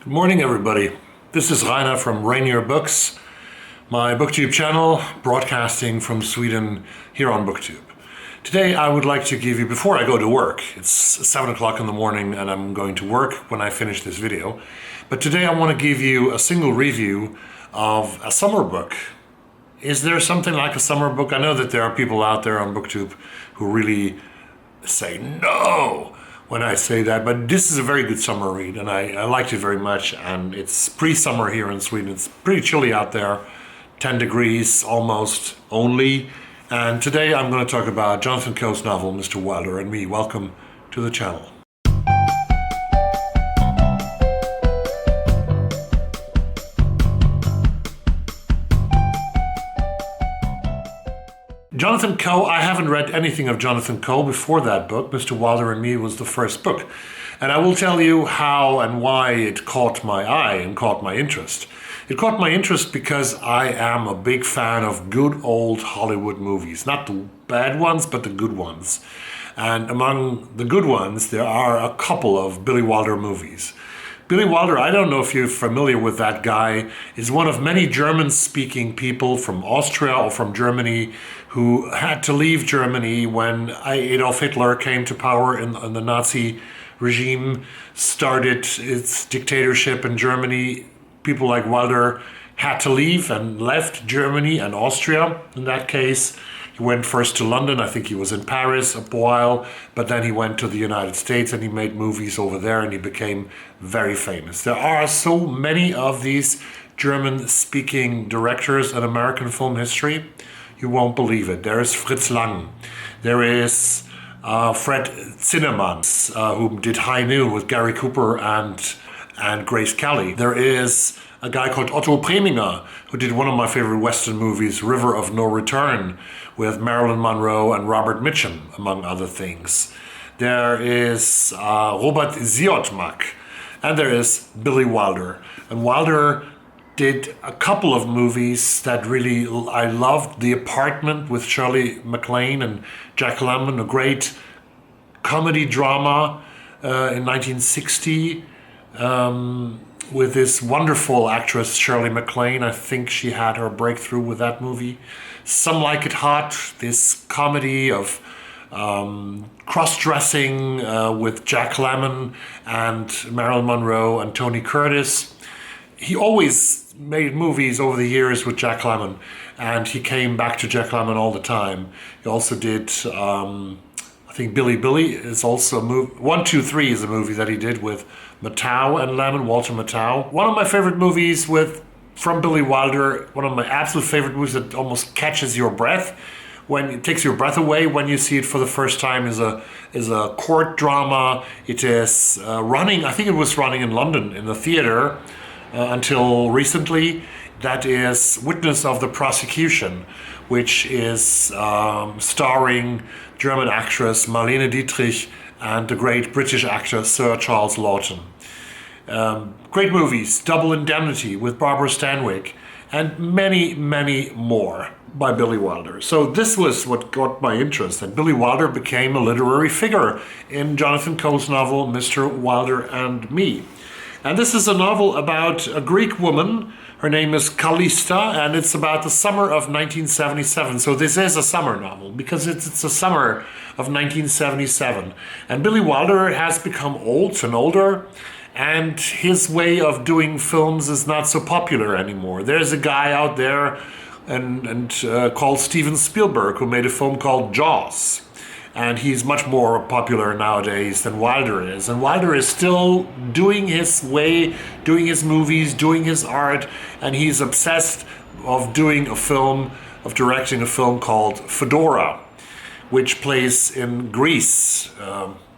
Good morning, everybody. This is Rainer from Rainier Books, my BookTube channel, broadcasting from Sweden here on BookTube. Today I would like to give you, before I go to work, it's 7 o'clock in the morning and I'm going to work when I finish this video, but today I want to give you a single review of a summer book. Is there something like a summer book? I know that there are people out there on BookTube who really say no when I say that, but this is a very good summer read and I liked it very much, and it's pre-summer here in Sweden. It's pretty chilly out there, 10 degrees almost only, and today I'm going to talk about Jonathan Coe's novel Mr. Wilder and Me. Welcome to the channel. Jonathan Coe, I haven't read anything of Jonathan Coe before that book. Mr. Wilder and Me was the first book. And I will tell you how and why it caught my eye and caught my interest. It caught my interest because I am a big fan of good old Hollywood movies. Not the bad ones, but the good ones. And among the good ones, there are a couple of Billy Wilder movies. Billy Wilder, I don't know if you're familiar with that guy, is one of many German-speaking people from Austria or from Germany who had to leave Germany when Adolf Hitler came to power and the Nazi regime started its dictatorship in Germany. People like Wilder had to leave and left Germany and Austria in that case. He went first to London, I think he was in Paris a while, but then he went to the United States and he made movies over there and he became very famous. There are so many of these German-speaking directors in American film history, you won't believe it. There is Fritz Lang, there is Fred Zinnemann, who did High Noon with Gary Cooper and Grace Kelly. There is a guy called Otto Preminger, who did one of my favorite Western movies, River of No Return, with Marilyn Monroe and Robert Mitchum, among other things. There is Robert Siodmak, and there is Billy Wilder. And Wilder did a couple of movies that really I loved. The Apartment with Shirley MacLaine and Jack Lemmon, a great comedy drama in 1960. With this wonderful actress, Shirley MacLaine. I think she had her breakthrough with that movie. Some Like It Hot, this comedy of cross-dressing with Jack Lemmon and Marilyn Monroe and Tony Curtis. He always made movies over the years with Jack Lemmon, and he came back to Jack Lemmon all the time. He also did, I think Billy Billy is also a movie. 1, 2, 3 is a movie that he did with Matthau and Lemmon, Walter Matthau. One of my favorite movies from Billy Wilder, one of my absolute favorite movies that almost catches your breath, when it takes your breath away when you see it for the first time, is a court drama. It is running, I think it was running in London in the theater until recently. That is Witness of the Prosecution, which is starring German actress Marlene Dietrich and the great British actor Sir Charles Laughton. Great movies, Double Indemnity with Barbara Stanwyck, and many, many more by Billy Wilder. So this was what got my interest, that Billy Wilder became a literary figure in Jonathan Coe's novel Mr. Wilder and Me. And this is a novel about a Greek woman. Her name is Callista, and it's about the summer of 1977. So this is a summer novel because it's the summer of 1977. And Billy Wilder has become old and older, and his way of doing films is not so popular anymore. There's a guy out there called Steven Spielberg who made a film called Jaws. And he's much more popular nowadays than Wilder is. And Wilder is still doing his way, doing his movies, doing his art, and he's obsessed of directing a film called Fedora, which plays in Greece.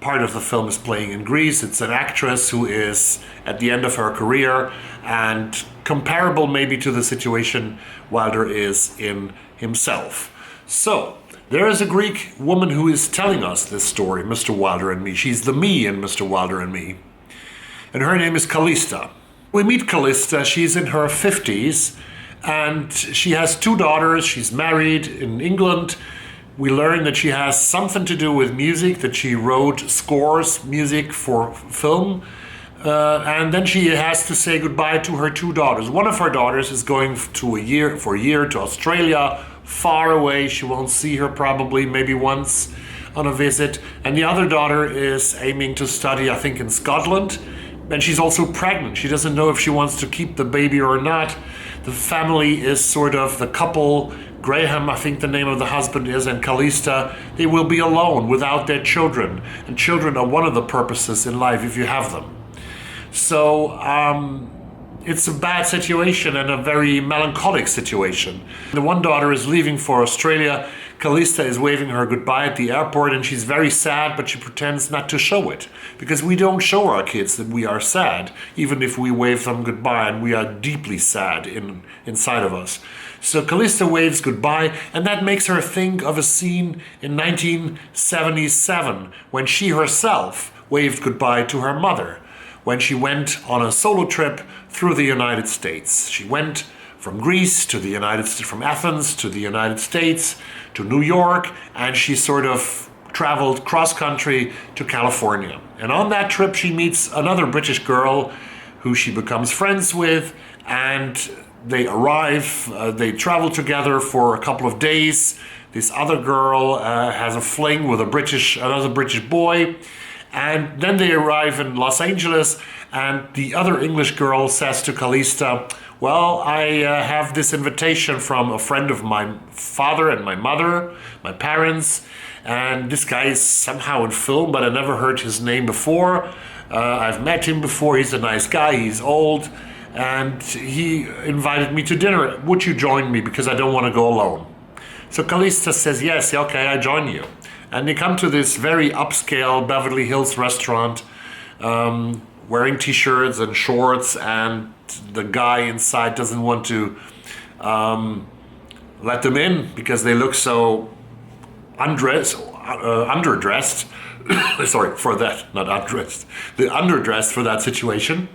Part of the film is playing in Greece. It's an actress who is at the end of her career and comparable maybe to the situation Wilder is in himself. So, there is a Greek woman who is telling us this story, Mr. Wilder and Me. She's the me in Mr. Wilder and Me. And her name is Callista. We meet Callista, she's in her 50s, and she has 2 daughters. She's married in England. We learn that she has something to do with music, that she wrote music for film. And then she has to say goodbye to her two daughters. One of her daughters is going for a year to Australia, far away. She won't see her probably, maybe once on a visit. And the other daughter is aiming to study, I think, in Scotland. And she's also pregnant. She doesn't know if she wants to keep the baby or not. The family is sort of the couple, Graham, I think the name of the husband is, and Callista, they will be alone without their children. And children are one of the purposes in life if you have them. So it's a bad situation and a very melancholic situation. The one daughter is leaving for Australia. Callista is waving her goodbye at the airport, and she's very sad, but she pretends not to show it. Because we don't show our kids that we are sad, even if we wave them goodbye, and we are deeply sad inside of us. So Callista waves goodbye, and that makes her think of a scene in 1977, when she herself waved goodbye to her mother, when she went on a solo trip through the United States. She went from Greece to the United States, from Athens to the United States, to New York, and she sort of traveled cross-country to California. And on that trip she meets another British girl who she becomes friends with, and they they travel together for a couple of days. This other girl has a fling with another British boy, and then they arrive in Los Angeles, and the other English girl says to Callista, well, I have this invitation from a friend of my father and my mother, my parents, and this guy is somehow in film, but I never heard his name before. I've met him before, he's a nice guy, he's old, and he invited me to dinner. Would you join me, because I don't want to go alone? So Callista says, yes, okay, I join you. And they come to this very upscale Beverly Hills restaurant, wearing t-shirts and shorts, and the guy inside doesn't want to let them in because they look so underdressed. Sorry for that, not undressed. They're underdressed for that situation.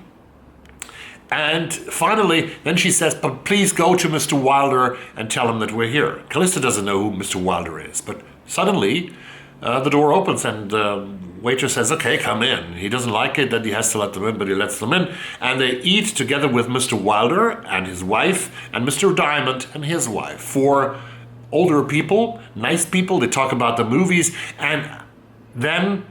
And finally, then she says, but please go to Mr. Wilder and tell him that we're here. Callista doesn't know who Mr. Wilder is, but suddenly the door opens and the waiter says, okay, come in. He doesn't like it that he has to let them in, but he lets them in. And they eat together with Mr. Wilder and his wife and Mr. Diamond and his wife. 4 older people, nice people. They talk about the movies. And then,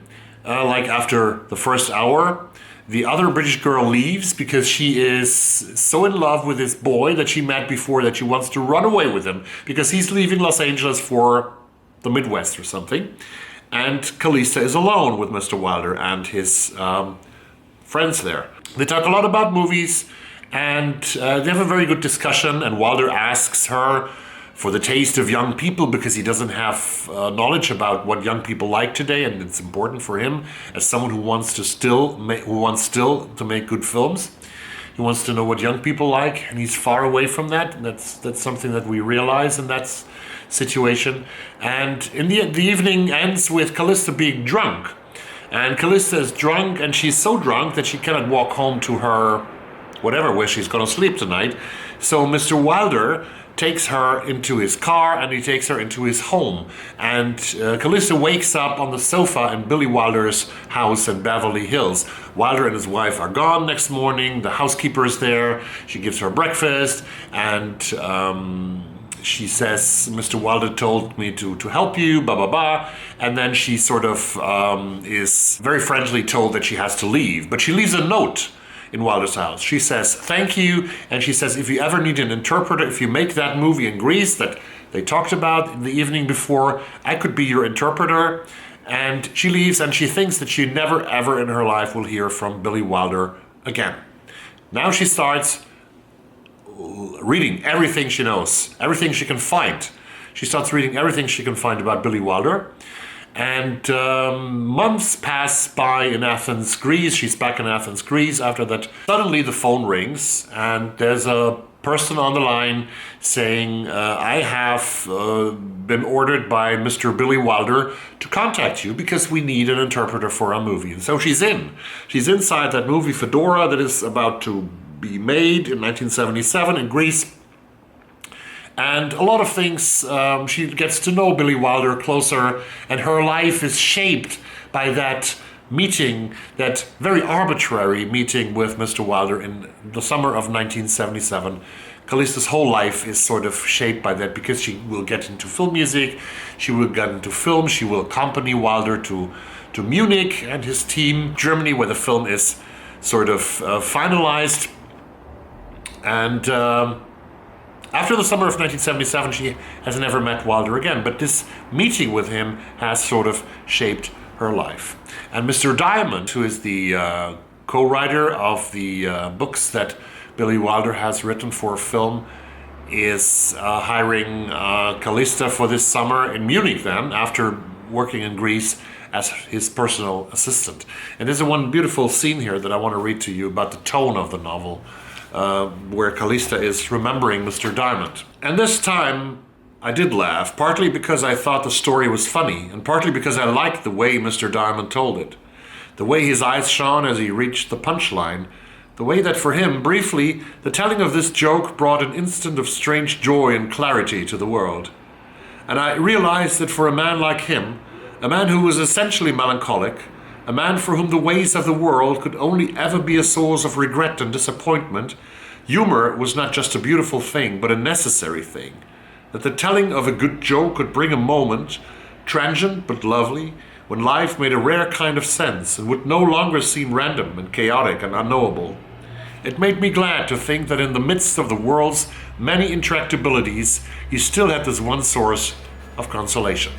like after the first hour, the other British girl leaves because she is so in love with this boy that she met before that she wants to run away with him because he's leaving Los Angeles for the Midwest or something. And Callista is alone with Mr. Wilder and his friends there. They talk a lot about movies, and they have a very good discussion, and Wilder asks her for the taste of young people because he doesn't have knowledge about what young people like today, and it's important for him as someone who wants still to make good films. He wants to know what young people like, and he's far away from that. And that's something that we realize in that situation. And in the evening ends with Callista being drunk, and Callista is drunk, and she's so drunk that she cannot walk home to her where she's going to sleep tonight. So Mr. Wilder takes her into his car, and he takes her into his home. And Callista wakes up on the sofa in Billy Wilder's house in Beverly Hills. Wilder and his wife are gone next morning. The housekeeper is there. She gives her breakfast, and she says, Mr. Wilder told me to help you, blah, blah, blah. And then she sort of is very friendly told that she has to leave. But she leaves a note in Wilder's house. She says, thank you. And she says, if you ever need an interpreter, if you make that movie in Greece that they talked about the evening before, I could be your interpreter. And she leaves, and she thinks that she never, ever in her life will hear from Billy Wilder again. Now she starts reading everything she knows, everything she can find. She starts reading everything she can find about Billy Wilder. And months pass by in Athens, Greece. She's back in Athens, Greece. After that, suddenly the phone rings, and there's a person on the line saying, I have been ordered by Mr. Billy Wilder to contact you because we need an interpreter for our movie. And so she's inside that movie Fedora that is about to be made in 1977 in Greece. And a lot of things, she gets to know Billy Wilder closer, and her life is shaped by that meeting, that very arbitrary meeting with Mr. Wilder in the summer of 1977. Callista's whole life is sort of shaped by that, because she will get into film music, she will get into film, she will accompany Wilder to Munich and his team, Germany, where the film is sort of finalized. And after the summer of 1977, she has never met Wilder again, but this meeting with him has sort of shaped her life. And Mr. Diamond, who is the co-writer of the books that Billy Wilder has written for film, is hiring Callista for this summer in Munich then, after working in Greece as his personal assistant. And there's one beautiful scene here that I want to read to you about the tone of the novel, where Callista is remembering Mr. Diamond. And this time I did laugh, partly because I thought the story was funny, and partly because I liked the way Mr. Diamond told it. The way his eyes shone as he reached the punchline, the way that for him, briefly, the telling of this joke brought an instant of strange joy and clarity to the world. And I realized that for a man like him, a man who was essentially melancholic, a man for whom the ways of the world could only ever be a source of regret and disappointment, humor was not just a beautiful thing, but a necessary thing. That the telling of a good joke could bring a moment, transient but lovely, when life made a rare kind of sense and would no longer seem random and chaotic and unknowable. It made me glad to think that in the midst of the world's many intractabilities, he still had this one source of consolation.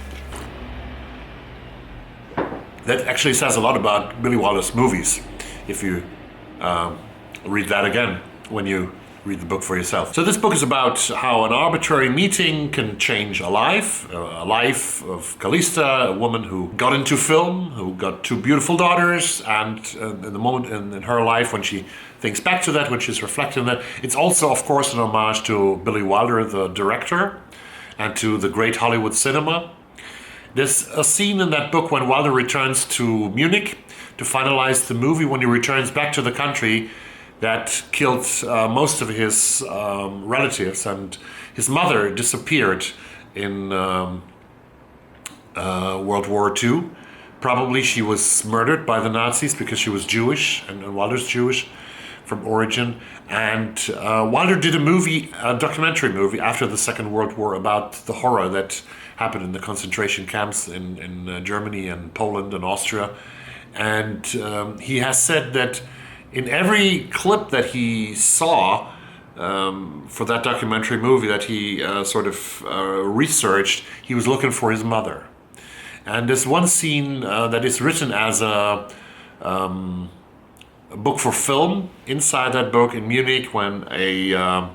That actually says a lot about Billy Wilder's movies, if you read that again when you read the book for yourself. So this book is about how an arbitrary meeting can change a life of Callista, a woman who got into film, who got two beautiful daughters, and in the moment in her life when she thinks back to that, when she's reflecting on that, it's also, of course, an homage to Billy Wilder, the director, and to the great Hollywood cinema. There's a scene in that book when Wilder returns to Munich to finalize the movie, when he returns back to the country that killed most of his relatives, and his mother disappeared in World War II. Probably she was murdered by the Nazis because she was Jewish, and Wilder's Jewish from origin. And Wilder did a documentary movie after the Second World War about the horror that happened in the concentration camps in Germany and Poland and Austria. And he has said that in every clip that he saw for that documentary movie that he researched, he was looking for his mother. And there's one scene that is written as a book for film inside that book in Munich, when a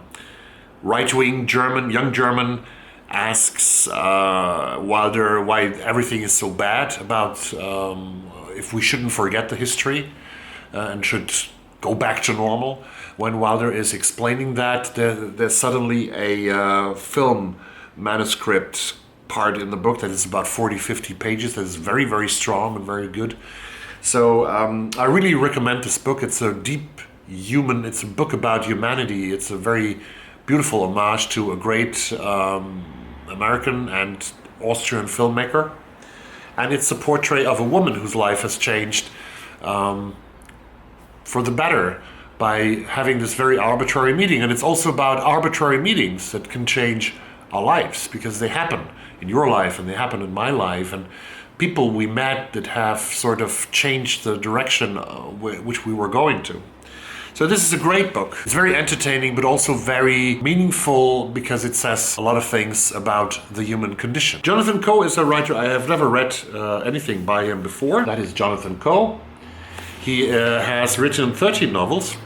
right-wing young German asks Wilder why everything is so bad, about if we shouldn't forget the history and should go back to normal. When Wilder is explaining that, there's suddenly a film manuscript part in the book that is about 40-50 pages that is very, very strong and very good. So I really recommend this book. It's a deep human, it's a book about humanity. It's a very beautiful homage to a great American and Austrian filmmaker. And it's a portrait of a woman whose life has changed for the better by having this very arbitrary meeting. And it's also about arbitrary meetings that can change our lives, because they happen in your life and they happen in my life, and people we met that have sort of changed the direction which we were going to. So this is a great book. It's very entertaining, but also very meaningful, because it says a lot of things about the human condition. Jonathan Coe is a writer. I have never read anything by him before. That is Jonathan Coe. He has written 13 novels,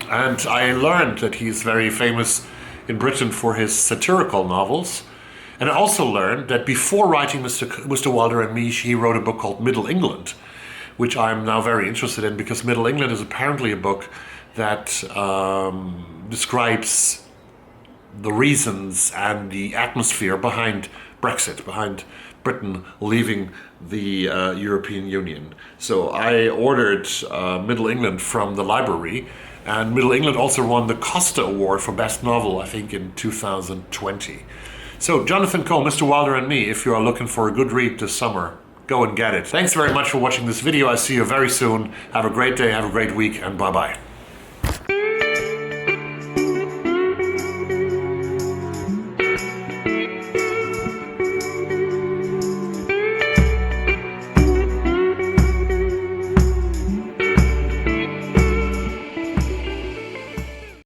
and I learned that he's very famous in Britain for his satirical novels. And I also learned that before writing Mr. Wilder and Me, he wrote a book called Middle England, which I'm now very interested in, because Middle England is apparently a book that describes the reasons and the atmosphere behind Brexit, behind Britain leaving the European Union. So I ordered Middle England from the library, and Middle England also won the Costa Award for Best Novel, I think, in 2020. So Jonathan Coe, Mr. Wilder and Me, if you are looking for a good read this summer, go and get it. Thanks very much for watching this video. I'll see you very soon. Have a great day, have a great week, and bye-bye.